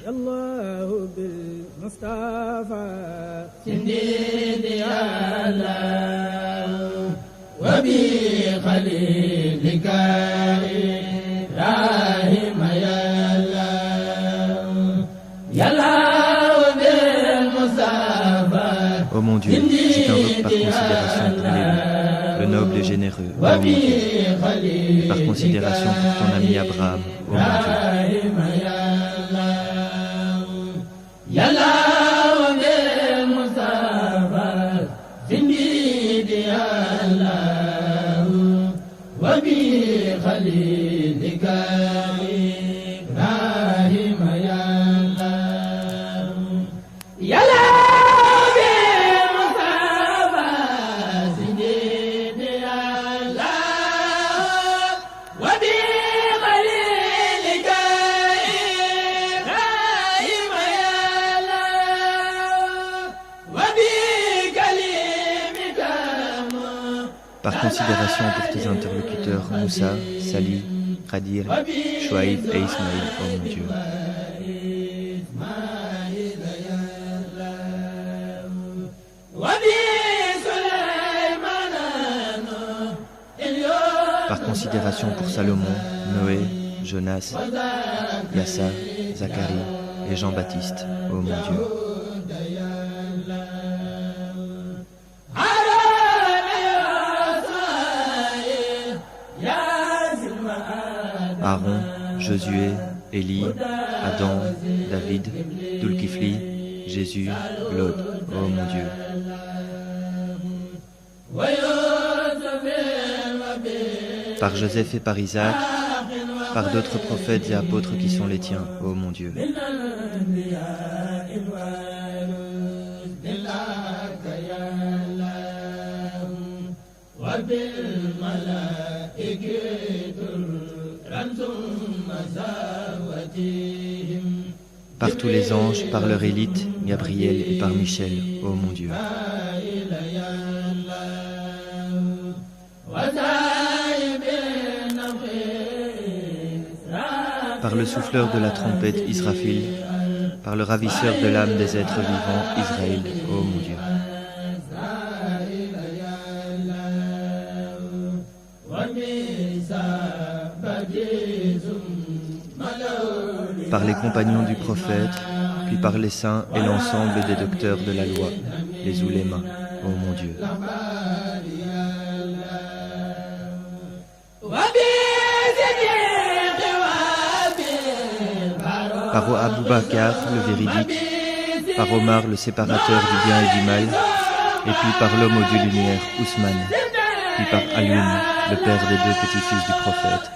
الله بالمصطفى سندي الله وبخليلك إبراهيم يا الله بالمصطفى. Ô mon Dieu, je t'invoque par considération pour l'élu, le noble et généreux, ô mon Dieu, et par considération pour ton ami Abraham, ô mon Dieu. Par considération pour tes interlocuteurs Moussa, Salih, Khadir, Chouaïb et Ismaïl, ô mon Dieu. Par considération pour Salomon, Noé, Jonas, Yassa, Zacharie et Jean-Baptiste, ô mon Dieu. Aaron, Josué, Élie, Adam, David, Dulkifli, Jésus, Lod, ô mon Dieu. Par Joseph et par Isaac, par d'autres prophètes et apôtres qui sont les tiens, ô mon Dieu. Par tous les anges, par leur élite, Gabriel et par Michel, ô mon Dieu. Par le souffleur de la trompette, Israfil, par le ravisseur de l'âme des êtres vivants, Israël, ô mon Dieu. Par les compagnons du prophète, puis par les saints et l'ensemble des docteurs de la loi, les oulémas, ô mon Dieu. Par Abou Bakr, le véridique, par Omar, le séparateur du bien et du mal, et puis par l'homme aux deux lumières, Ousmane, puis par Alioun, le père des deux petits-fils du prophète.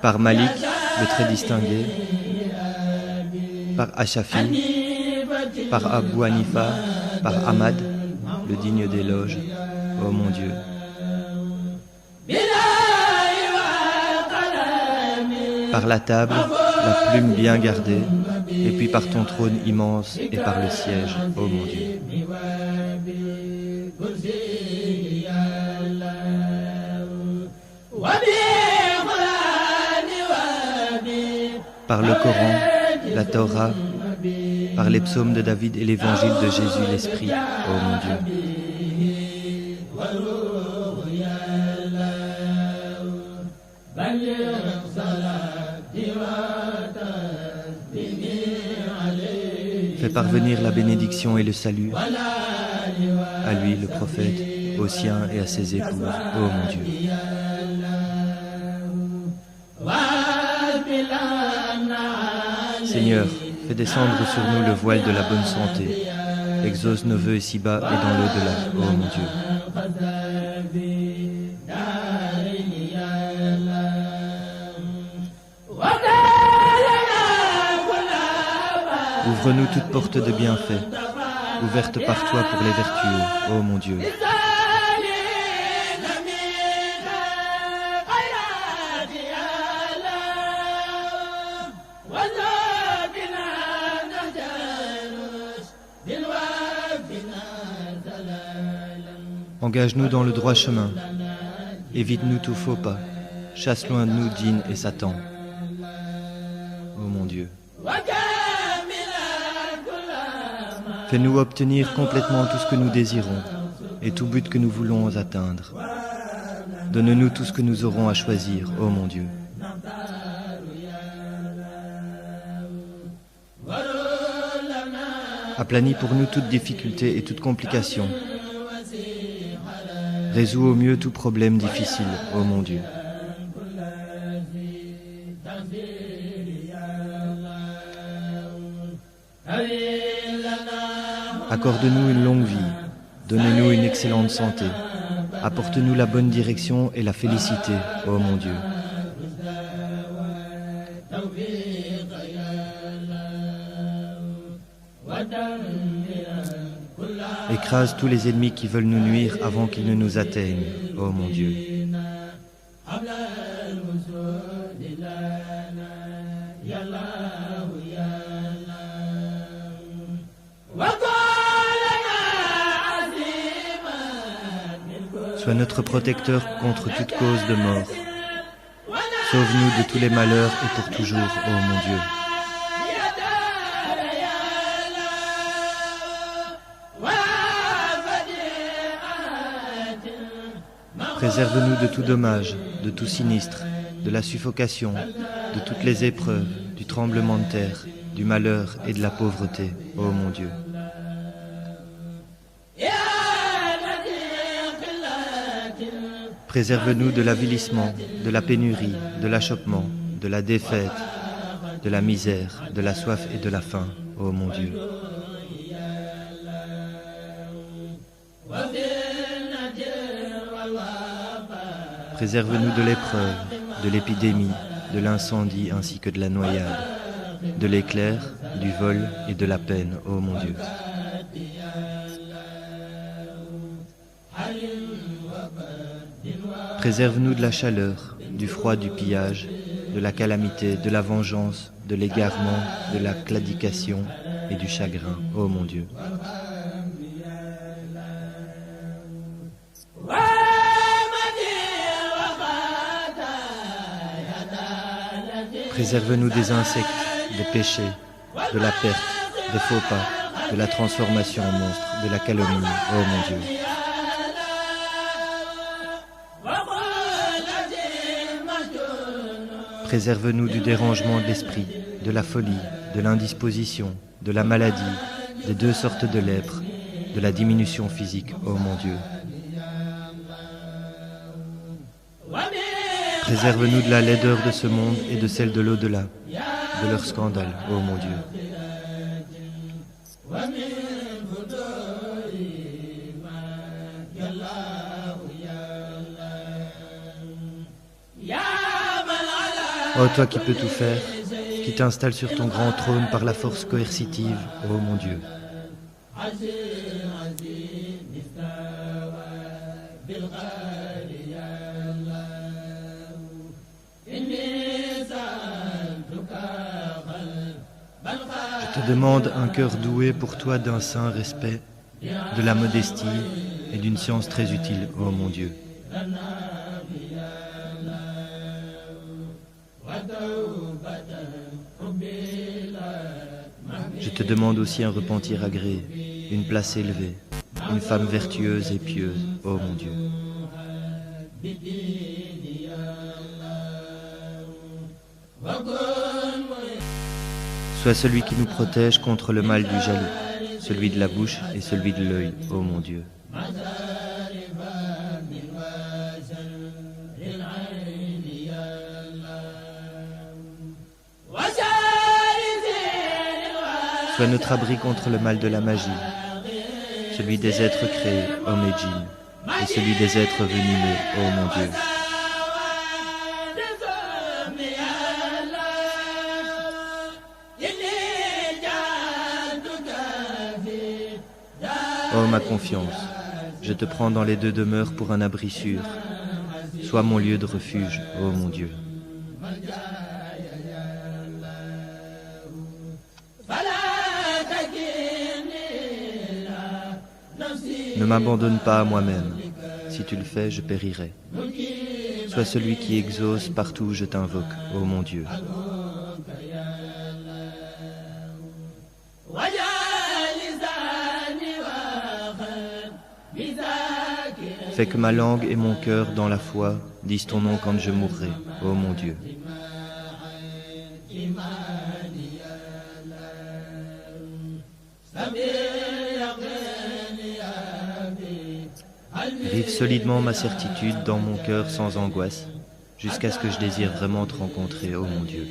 Par Malik, le très distingué, par Achafi, par Abou Hanifa, par Ahmad, le digne d'éloge, ô mon Dieu. Par la table, la plume bien gardée, et puis par ton trône immense et par le siège, ô mon Dieu. Par le Coran, la Torah, par les psaumes de David et l'évangile de Jésus l'Esprit, ô mon Dieu. Fais parvenir la bénédiction et le salut à lui, le prophète, aux siens et à ses épouses, ô mon Dieu. Seigneur, fais descendre sur nous le voile de la bonne santé. Exauce nos vœux ici-bas et dans l'au-delà, ô mon Dieu. Ouvre-nous toute porte de bienfait, ouverte par toi pour les vertueux, ô mon Dieu. Engage-nous dans le droit chemin, évite-nous tout faux pas, chasse loin de nous djinn et Satan, ô mon Dieu. Fais-nous obtenir complètement tout ce que nous désirons et tout but que nous voulons atteindre. Donne-nous tout ce que nous aurons à choisir, ô mon Dieu. Aplanis pour nous toute difficulté et toute complication. Résous au mieux tout problème difficile, ô mon Dieu. Accorde-nous une longue vie, donne-nous une excellente santé, apporte-nous la bonne direction et la félicité, ô mon Dieu. Écrase tous les ennemis qui veulent nous nuire avant qu'ils ne nous atteignent, ô mon Dieu. Sois notre protecteur contre toute cause de mort. Sauve-nous de tous les malheurs et pour toujours, ô mon Dieu. Préserve-nous de tout dommage, de tout sinistre, de la suffocation, de toutes les épreuves, du tremblement de terre, du malheur et de la pauvreté, ô mon Dieu. Préserve-nous de l'avilissement, de la pénurie, de l'achoppement, de la défaite, de la misère, de la soif et de la faim, ô mon Dieu. Préserve-nous de l'épreuve, de l'épidémie, de l'incendie ainsi que de la noyade, de l'éclair, du vol et de la peine, ô mon Dieu. Préserve-nous de la chaleur, du froid, du pillage, de la calamité, de la vengeance, de l'égarement, de la claudication et du chagrin, ô mon Dieu. Préserve-nous des insectes, des péchés, de la perte, des faux pas, de la transformation en monstre, de la calomnie, ô mon Dieu. Préserve-nous du dérangement de l'esprit, de la folie, de l'indisposition, de la maladie, des 2 sortes de lèpre, de la diminution physique, ô mon Dieu. Préserve-nous de la laideur de ce monde et de celle de l'au-delà, de leur scandale, ô mon Dieu. Ô toi qui peux tout faire, qui t'installes sur ton grand trône par la force coercitive, ô mon Dieu. Je te demande un cœur doué pour toi d'un saint respect, de la modestie et d'une science très utile, ô mon Dieu. Je te demande aussi un repentir agréé, une place élevée, une femme vertueuse et pieuse, ô mon Dieu. Sois celui qui nous protège contre le mal du jaloux, celui de la bouche et celui de l'œil, ô mon Dieu. Sois notre abri contre le mal de la magie, celui des êtres créés, hommes et djinns, et celui des êtres venimeux, ô mon Dieu. Ô ma confiance, je te prends dans les 2 demeures pour un abri sûr. Sois mon lieu de refuge, ô mon Dieu. Ne m'abandonne pas à moi-même. Si tu le fais, je périrai. Sois celui qui exauce partout où je t'invoque, ô mon Dieu. Fais que ma langue et mon cœur dans la foi disent ton nom quand je mourrai, ô mon Dieu. Rive solidement ma certitude dans mon cœur sans angoisse, jusqu'à ce que je désire vraiment te rencontrer, ô mon Dieu.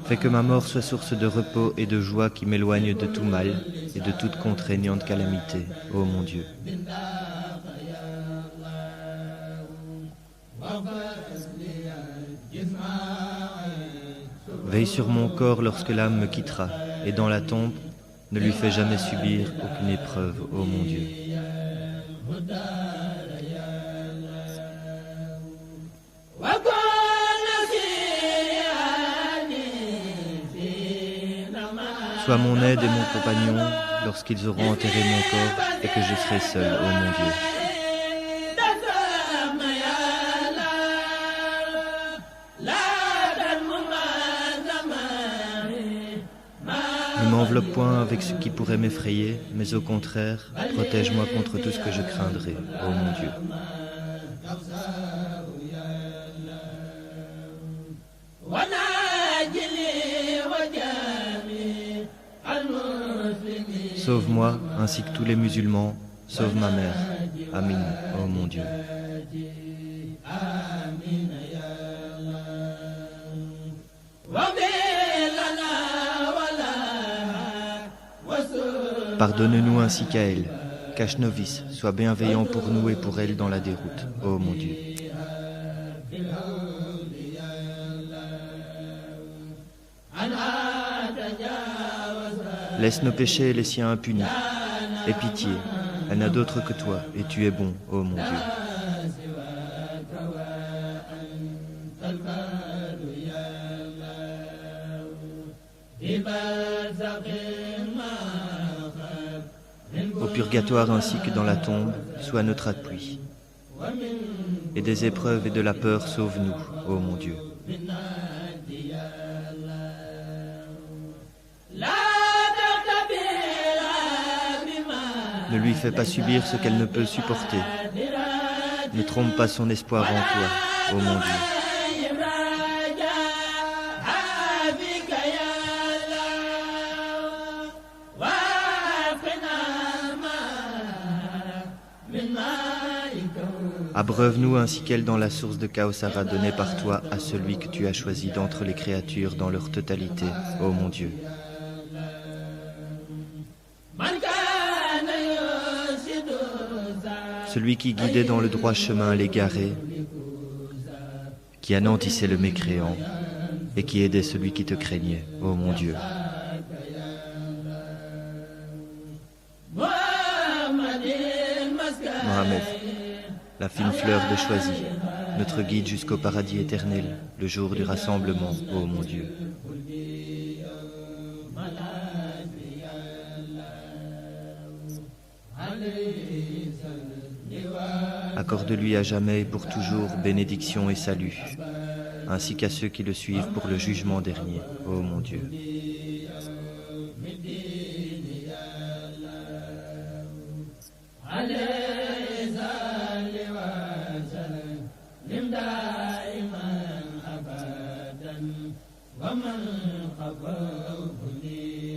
Fais que ma mort soit source de repos et de joie qui m'éloigne de tout mal et de toute contraignante calamité, ô mon Dieu. Veille sur mon corps lorsque l'âme me quittera, et dans la tombe, ne lui fais jamais subir aucune épreuve, ô mon Dieu. Sois mon aide et mon compagnon lorsqu'ils auront enterré mon corps et que je serai seul, ô mon Dieu. Ne m'enveloppe point avec ce qui pourrait m'effrayer, mais au contraire, protège-moi contre tout ce que je craindrai, ô mon Dieu. Sauve-moi, ainsi que tous les musulmans, sauve ma mère. Amin, ô mon Dieu. Pardonne-nous ainsi qu'à elle. Cache nos vices, sois bienveillant pour nous et pour elle dans la déroute, ô mon Dieu. Laisse nos péchés et les siens impunis. Aie pitié, elle n'a d'autre que toi, et tu es bon, ô mon Dieu. Au purgatoire ainsi que dans la tombe, sois notre appui. Et des épreuves et de la peur, sauve-nous, ô mon Dieu. Ne lui fais pas subir ce qu'elle ne peut supporter. Ne trompe pas son espoir en toi, ô mon Dieu. Abreuve-nous ainsi qu'elle dans la source de Kausara donnée par toi à celui que tu as choisi d'entre les créatures dans leur totalité, ô mon Dieu. Celui qui guidait dans le droit chemin l'égaré, qui anéantissait le mécréant et qui aidait celui qui te craignait, ô mon Dieu. Mohamed, la fine fleur de choisi, notre guide jusqu'au paradis éternel, le jour du rassemblement, ô mon Dieu. Accorde-lui à jamais et pour toujours bénédiction et salut, ainsi qu'à ceux qui le suivent pour le jugement dernier, ô mon Dieu. ومن خفاه لي